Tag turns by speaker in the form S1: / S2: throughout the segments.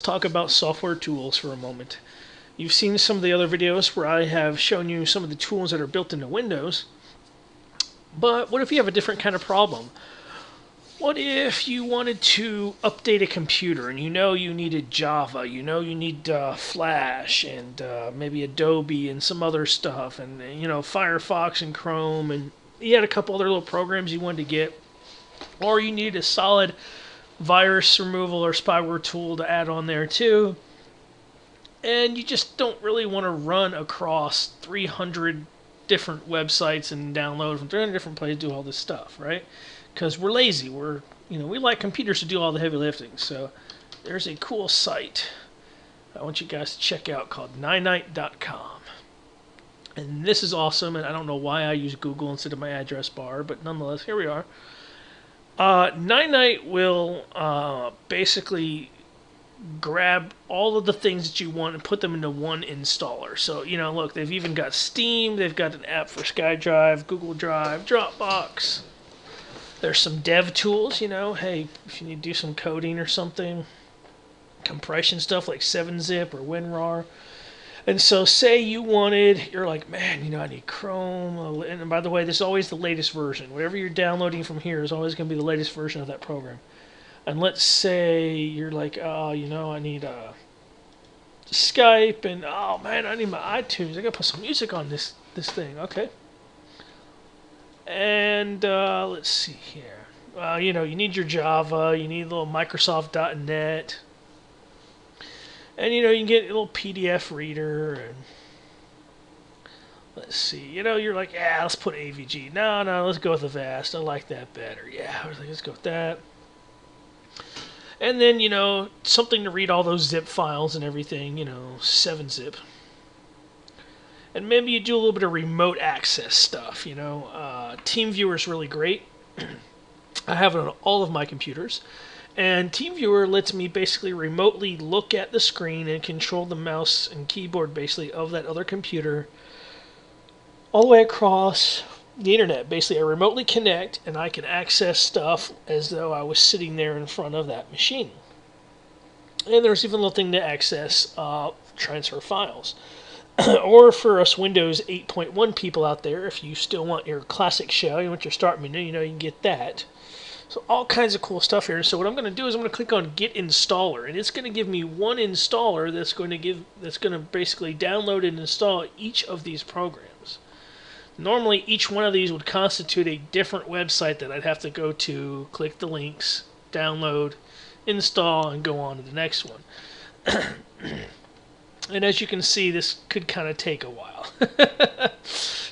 S1: Talk about software tools for a moment. You've seen some of the other videos where I have shown you some of the tools that are built into Windows, but what if you have a different kind of problem? What if you wanted to update a computer and you know you needed Java, you know you need Flash and maybe Adobe and some other stuff, and Firefox and Chrome, and you had a couple other little programs you wanted to get, or you needed a solid virus removal or spyware tool to add on there too, and you just don't really want to run across 300 different websites and download from 300 different places, do all this stuff, right? Because we're lazy. We like computers to do all the heavy lifting. So there's a cool site I want you guys to check out called Ninite.com. And this is awesome, and I don't know why I use Google instead of my address bar, but nonetheless, here we are. Ninite will basically grab all of the things that you want and put them into one installer. So, look, they've even got Steam, they've got an app for SkyDrive, Google Drive, Dropbox. There's some dev tools, hey, if you need to do some coding or something, compression stuff like 7-zip or WinRAR. And so say you're like, man, I need Chrome. And by the way, this is always the latest version. Whatever you're downloading from here is always going to be the latest version of that program. And let's say you're like, I need Skype, and oh man, I need my iTunes. I got to put some music on this thing. Okay. And let's see here. You need your Java. You need a little Microsoft.NET. And, you can get a little PDF reader. And let's see. You're like, yeah, let's put AVG. No, let's go with Avast. I like that better. Yeah, let's go with that. And then, something to read all those zip files and everything, 7-zip. And maybe you do a little bit of remote access stuff, TeamViewer is really great. I have it on all of my computers. And TeamViewer lets me basically remotely look at the screen and control the mouse and keyboard basically of that other computer all the way across the internet. Basically, I remotely connect and I can access stuff as though I was sitting there in front of that machine. And there's even a little thing to access transfer files. Or for us Windows 8.1 people out there, if you still want your classic shell, you want your start menu, you can get that. So all kinds of cool stuff here. So what I'm going to do is I'm going to click on Get Installer, and it's going to give me one installer that's going to basically download and install each of these programs. Normally, each one of these would constitute a different website that I'd have to go to, click the links, download, install, and go on to the next one. And as you can see, this could kind of take a while.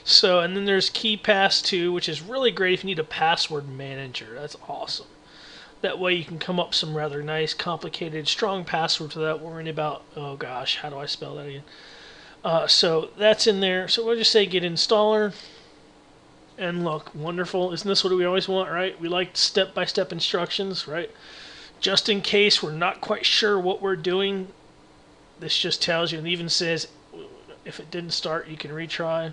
S1: So, and then there's KeyPass 2, which is really great if you need a password manager. That's awesome. That way you can come up with some rather nice, complicated, strong passwords without worrying about, oh gosh, how do I spell that again? So that's in there. So we'll just say Get Installer. And look, wonderful. Isn't this what we always want, right? We like step-by-step instructions, right? Just in case we're not quite sure what we're doing, this just tells you, and even says if it didn't start, you can retry.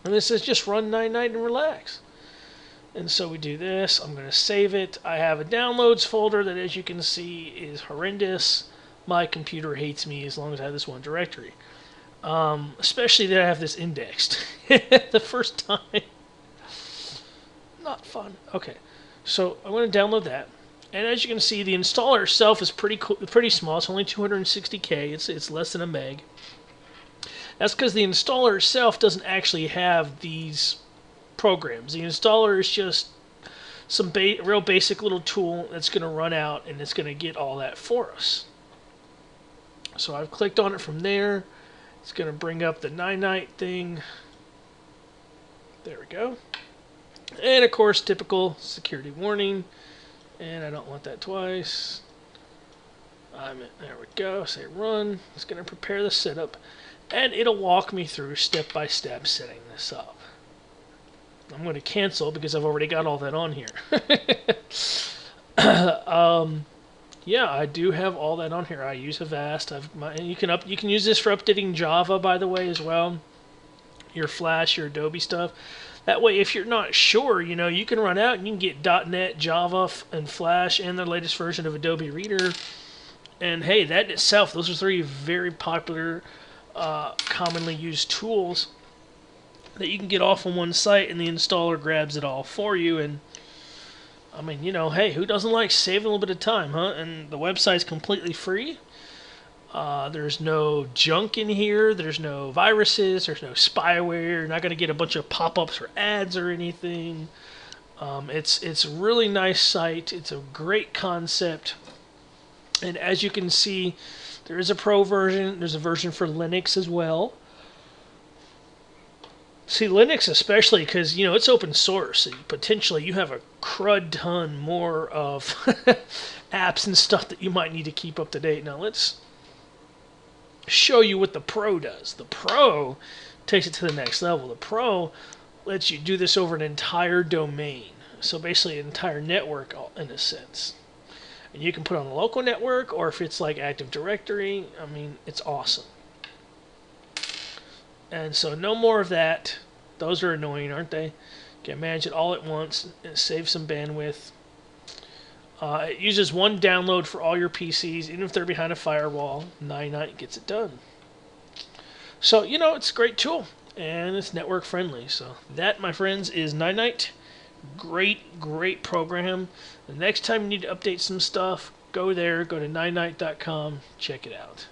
S1: And this says just run Ninite and relax. And so we do this. I'm going to save it. I have a downloads folder that, as you can see, is horrendous. My computer hates me as long as I have this one directory. Especially that I have this indexed the first time. Not fun. Okay, so I'm going to download that. And as you can see, the installer itself is pretty small. It's only 260K. It's less than a meg. That's because the installer itself doesn't actually have these programs. The installer is just some real basic little tool that's going to run out, and it's going to get all that for us. So I've clicked on it from there. It's going to bring up the Ninite thing. There we go. And of course, typical security warning. And I don't want that twice. There we go. Say run. It's going to prepare the setup. And it'll walk me through step by step setting this up. I'm going to cancel because I've already got all that on here. Yeah, I do have all that on here. I use Avast. You can use this for updating Java, by the way, as well. Your Flash, your Adobe stuff. That way, if you're not sure, you can run out and you can get .NET, Java, and Flash, and the latest version of Adobe Reader, And hey, that itself, those are three very popular, commonly used tools that you can get off on one site, and the installer grabs it all for you. And I mean, hey, who doesn't like saving a little bit of time, huh? And the website's completely free. There's no junk in here. There's no viruses. There's no spyware. You're not going to get a bunch of pop-ups or ads or anything. It's a really nice site. It's a great concept. And as you can see, there is a pro version. There's a version for Linux as well. See, Linux especially, because, it's open source. And potentially, you have a crud ton more of apps and stuff that you might need to keep up to date. Now, let's show you what the Pro does. The Pro takes it to the next level. The Pro lets you do this over an entire domain. So basically, an entire network, in a sense. And you can put on a local network, or if it's like Active Directory, I mean, it's awesome. And so no more of that. Those are annoying, aren't they? You can manage it all at once and save some bandwidth. It uses one download for all your PCs, even if they're behind a firewall. Ninite gets it done. So, it's a great tool, and it's network friendly. So that, my friends, is Ninite. Great, great program. The next time you need to update some stuff, go there, go to ninite.com, check it out.